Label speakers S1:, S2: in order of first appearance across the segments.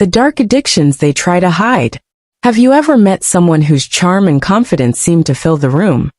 S1: the dark addictions they try to hide. Have you ever met someone whose charm and confidence seem to fill the room,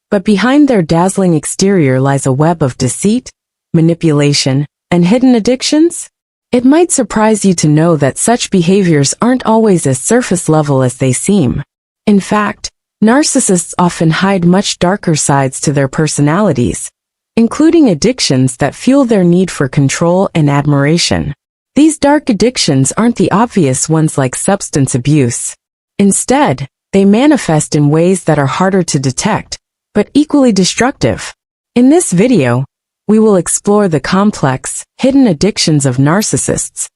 S1: but behind their dazzling exterior lies a web of deceit, manipulation, and hidden addictions? It might surprise you to know that such behaviors aren't always as surface level as they seem. In fact, narcissists often hide much darker sides to their personalities, including addictions that fuel their need for control and admiration. These dark addictions aren't the obvious ones like substance abuse. Instead, they manifest in ways that are harder to detect, but equally destructive. In this video, we will explore the complex, hidden addictions of narcissists,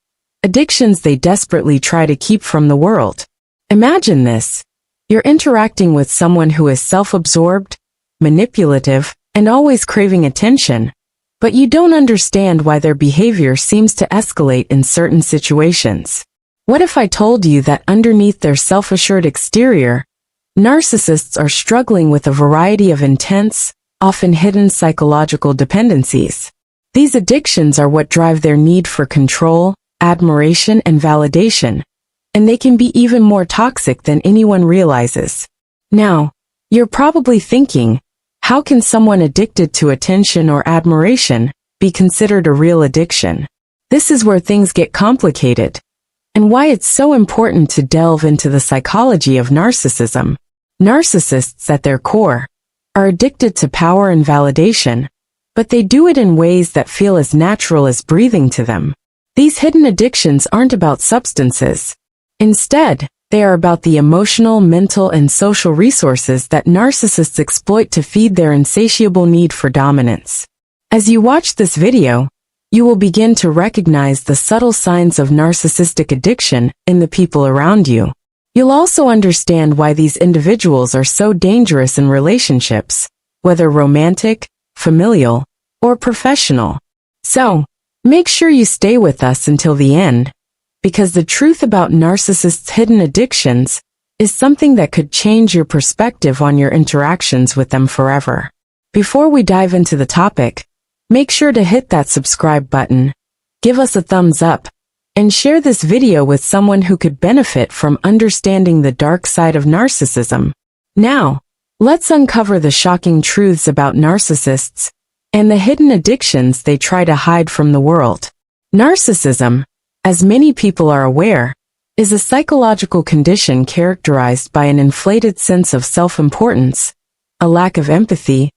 S1: addictions they desperately try to keep from the world. Imagine this. You're interacting with someone who is self-absorbed, manipulative, and always craving attention, but you don't understand why their behavior seems to escalate in certain situations. What if I told you that underneath their self-assured exterior, narcissists are struggling with a variety of intense, often hidden psychological dependencies? These addictions are what drive their need for control, admiration, and validation, and they can be even more toxic than anyone realizes. Now, you're probably thinking, how can someone addicted to attention or admiration be considered a real addiction? This is where things get complicated, and why it's so important to delve into the psychology of narcissism. Narcissists, at their core, are addicted to power and validation, but they do it in ways that feel as natural as breathing to them. These hidden addictions aren't about substances. Instead, they are about the emotional, mental, and social resources that narcissists exploit to feed their insatiable need for dominance. As you watch this video, you will begin to recognize the subtle signs of narcissistic addiction in the people around you. You'll also understand why these individuals are so dangerous in relationships, whether romantic, familial, or professional. So, make sure you stay with us until the end, because the truth about narcissists' hidden addictions is something that could change your perspective on your interactions with them forever. Before we dive into the topic, make sure to hit that subscribe button, give us a thumbs up, and share this video with someone who could benefit from understanding the dark side of narcissism. Now, let's uncover the shocking truths about narcissists and the hidden addictions they try to hide from the world. Narcissism, as many people are aware, is a psychological condition characterized by an inflated sense of self-importance, a lack of empathy,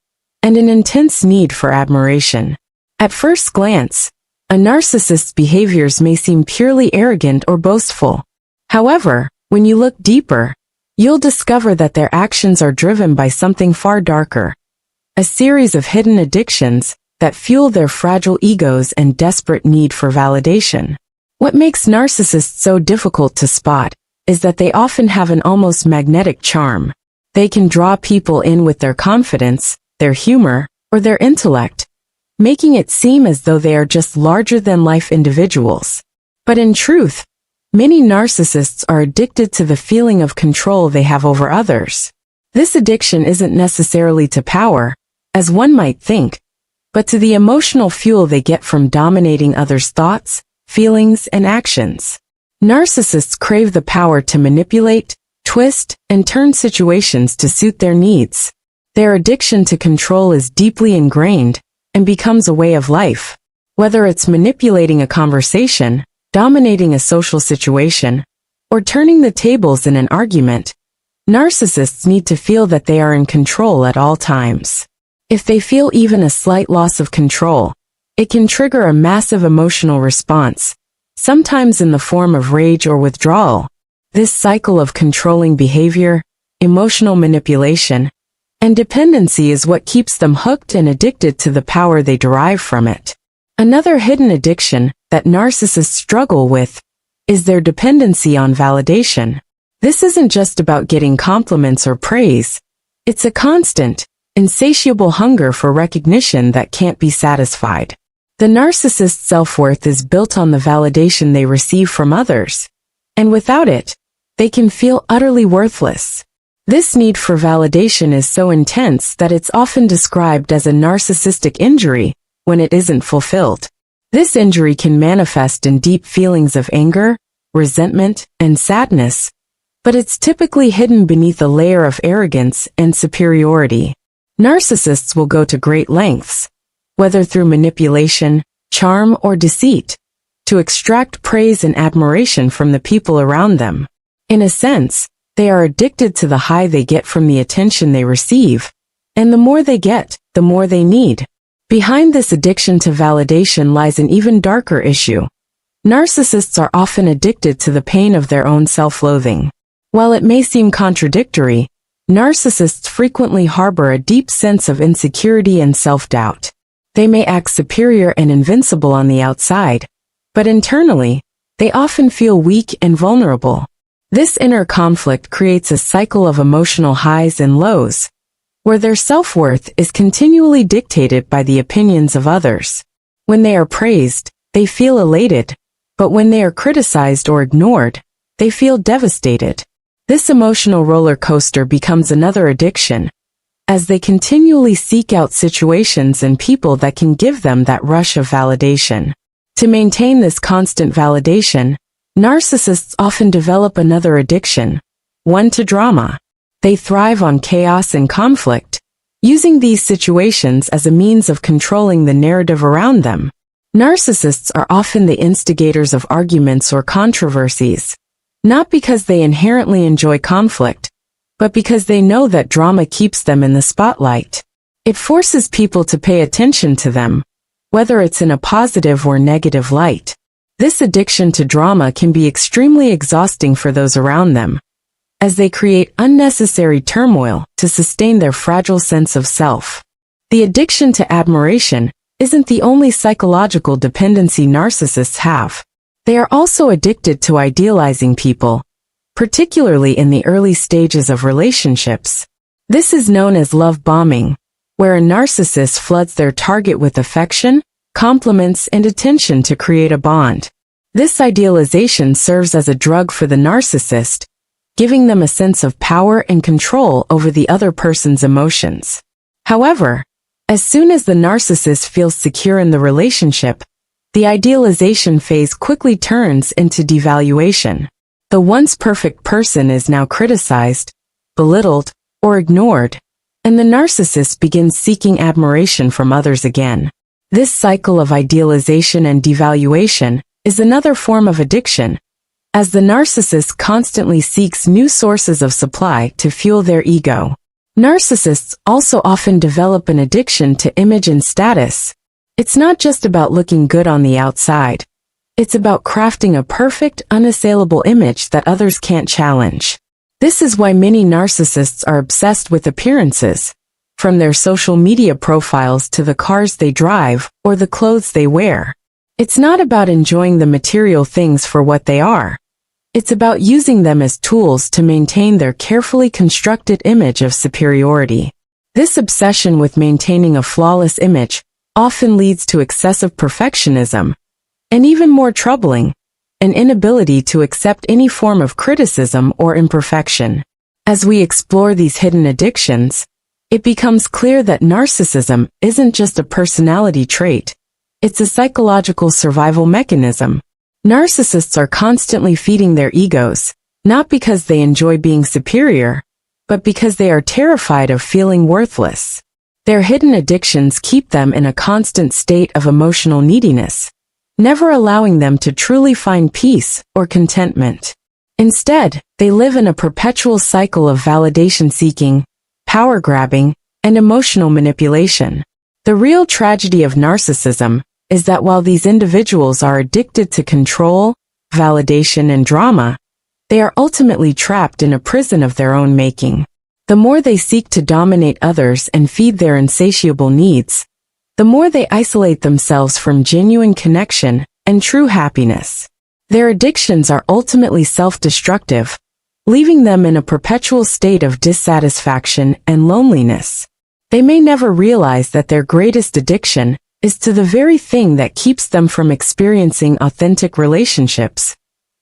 S1: and an intense need for admiration. At first glance, a narcissist's behaviors may seem purely arrogant or boastful. However, when you look deeper, you'll discover that their actions are driven by something far darker, a series of hidden addictions that fuel their fragile egos and desperate need for validation. What makes narcissists so difficult to spot is that they often have an almost magnetic charm. They can draw people in with their confidence, their humor, or their intellect, making it seem as though they are just larger-than-life individuals. But in truth, many narcissists are addicted to the feeling of control they have over others. This addiction isn't necessarily to power, as one might think, but to the emotional fuel they get from dominating others' thoughts, feelings, and actions. Narcissists crave the power to manipulate, twist, and turn situations to suit their needs. Their addiction to control is deeply ingrained and becomes a way of life. Whether it's manipulating a conversation, dominating a social situation, or turning the tables in an argument, narcissists need to feel that they are in control at all times. If they feel even a slight loss of control, it can trigger a massive emotional response, sometimes in the form of rage or withdrawal. This cycle of controlling behavior, emotional manipulation, and dependency is what keeps them hooked and addicted to the power they derive from it. Another hidden addiction that narcissists struggle with is their dependency on validation. This isn't just about getting compliments or praise. It's a constant, insatiable hunger for recognition that can't be satisfied. The narcissist's self-worth is built on the validation they receive from others, and without it, they can feel utterly worthless. This need for validation is so intense that it's often described as a narcissistic injury when it isn't fulfilled. This injury can manifest in deep feelings of anger, resentment, and sadness, but it's typically hidden beneath a layer of arrogance and superiority. Narcissists will go to great lengths, whether through manipulation, charm, or deceit, to extract praise and admiration from the people around them. In a sense, they are addicted to the high they get from the attention they receive, and the more they get, the more they need. Behind this addiction to validation lies an even darker issue. Narcissists are often addicted to the pain of their own self-loathing. While it may seem contradictory, narcissists frequently harbor a deep sense of insecurity and self-doubt. They may act superior and invincible on the outside, but internally, they often feel weak and vulnerable. This inner conflict creates a cycle of emotional highs and lows, where their self-worth is continually dictated by the opinions of others. When they are praised, they feel elated, but when they are criticized or ignored, they feel devastated. This emotional roller coaster becomes another addiction, as they continually seek out situations and people that can give them that rush of validation. To maintain this constant validation, narcissists often develop another addiction, one to drama. They thrive on chaos and conflict, using these situations as a means of controlling the narrative around them. Narcissists are often the instigators of arguments or controversies, not because they inherently enjoy conflict, but because they know that drama keeps them in the spotlight. It forces people to pay attention to them, whether it's in a positive or negative light. This addiction to drama can be extremely exhausting for those around them, as they create unnecessary turmoil to sustain their fragile sense of self. The addiction to admiration isn't the only psychological dependency narcissists have. They are also addicted to idealizing people, particularly in the early stages of relationships. This is known as love bombing, where a narcissist floods their target with affection, compliments, and attention to create a bond. This idealization serves as a drug for the narcissist, giving them a sense of power and control over the other person's emotions. However, as soon as the narcissist feels secure in the relationship, the idealization phase quickly turns into devaluation. The once perfect person is now criticized, belittled, or ignored, and the narcissist begins seeking admiration from others again. This cycle of idealization and devaluation is another form of addiction, as the narcissist constantly seeks new sources of supply to fuel their ego. Narcissists also often develop an addiction to image and status. It's not just about looking good on the outside. It's about crafting a perfect, unassailable image that others can't challenge. This is why many narcissists are obsessed with appearances, from their social media profiles to the cars they drive or the clothes they wear. It's not about enjoying the material things for what they are. It's about using them as tools to maintain their carefully constructed image of superiority. This obsession with maintaining a flawless image often leads to excessive perfectionism, and even more troubling, an inability to accept any form of criticism or imperfection. As we explore these hidden addictions, it becomes clear that narcissism isn't just a personality trait. It's a psychological survival mechanism. Narcissists are constantly feeding their egos, not because they enjoy being superior, but because they are terrified of feeling worthless. Their hidden addictions keep them in a constant state of emotional neediness, never allowing them to truly find peace or contentment. Instead, they live in a perpetual cycle of validation seeking, power grabbing, and emotional manipulation. The real tragedy of narcissism is that while these individuals are addicted to control, validation, and drama, they are ultimately trapped in a prison of their own making. The more they seek to dominate others and feed their insatiable needs, the more they isolate themselves from genuine connection and true happiness. Their addictions are ultimately self-destructive, leaving them in a perpetual state of dissatisfaction and loneliness. They may never realize that their greatest addiction is to the very thing that keeps them from experiencing authentic relationships,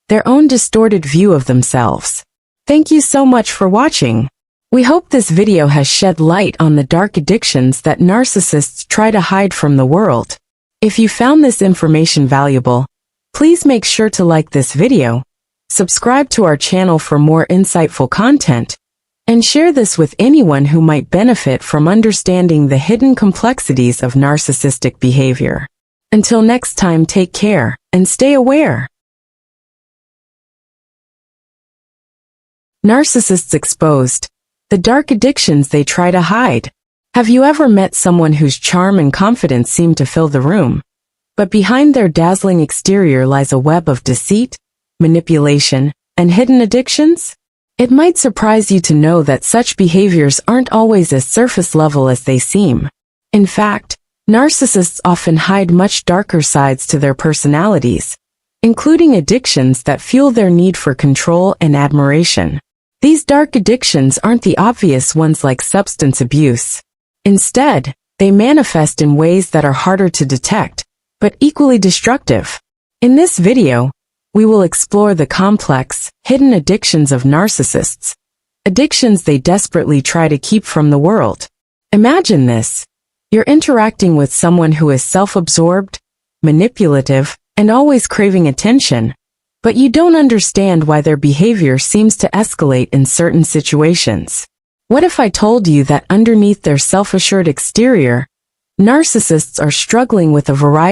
S1: their own distorted view of themselves. Thank you so much for watching. We hope this video has shed light on the dark addictions that narcissists try to hide from the world. If you found this information valuable, please make sure to like this video Subscribe to our channel for more insightful content, and share this with anyone who might benefit from understanding the hidden complexities of narcissistic behavior. Until next time, take care and stay aware. Narcissists exposed. The dark addictions they try to hide. Have you ever met someone whose charm and confidence seem to fill the room, but behind their dazzling exterior lies a web of deceit, manipulation, and hidden addictions? It might surprise you to know that such behaviors aren't always as surface level as they seem. In fact, narcissists often hide much darker sides to their personalities, including addictions that fuel their need for control and admiration. These dark addictions aren't the obvious ones like substance abuse. Instead, they manifest in ways that are harder to detect, but equally destructive. In this video, we will explore the complex, hidden addictions of narcissists, addictions they desperately try to keep from the world. Imagine this. You're interacting with someone who is self-absorbed, manipulative, and always craving attention, but you don't understand why their behavior seems to escalate in certain situations. What if I told you that underneath their self-assured exterior, narcissists are struggling with a variety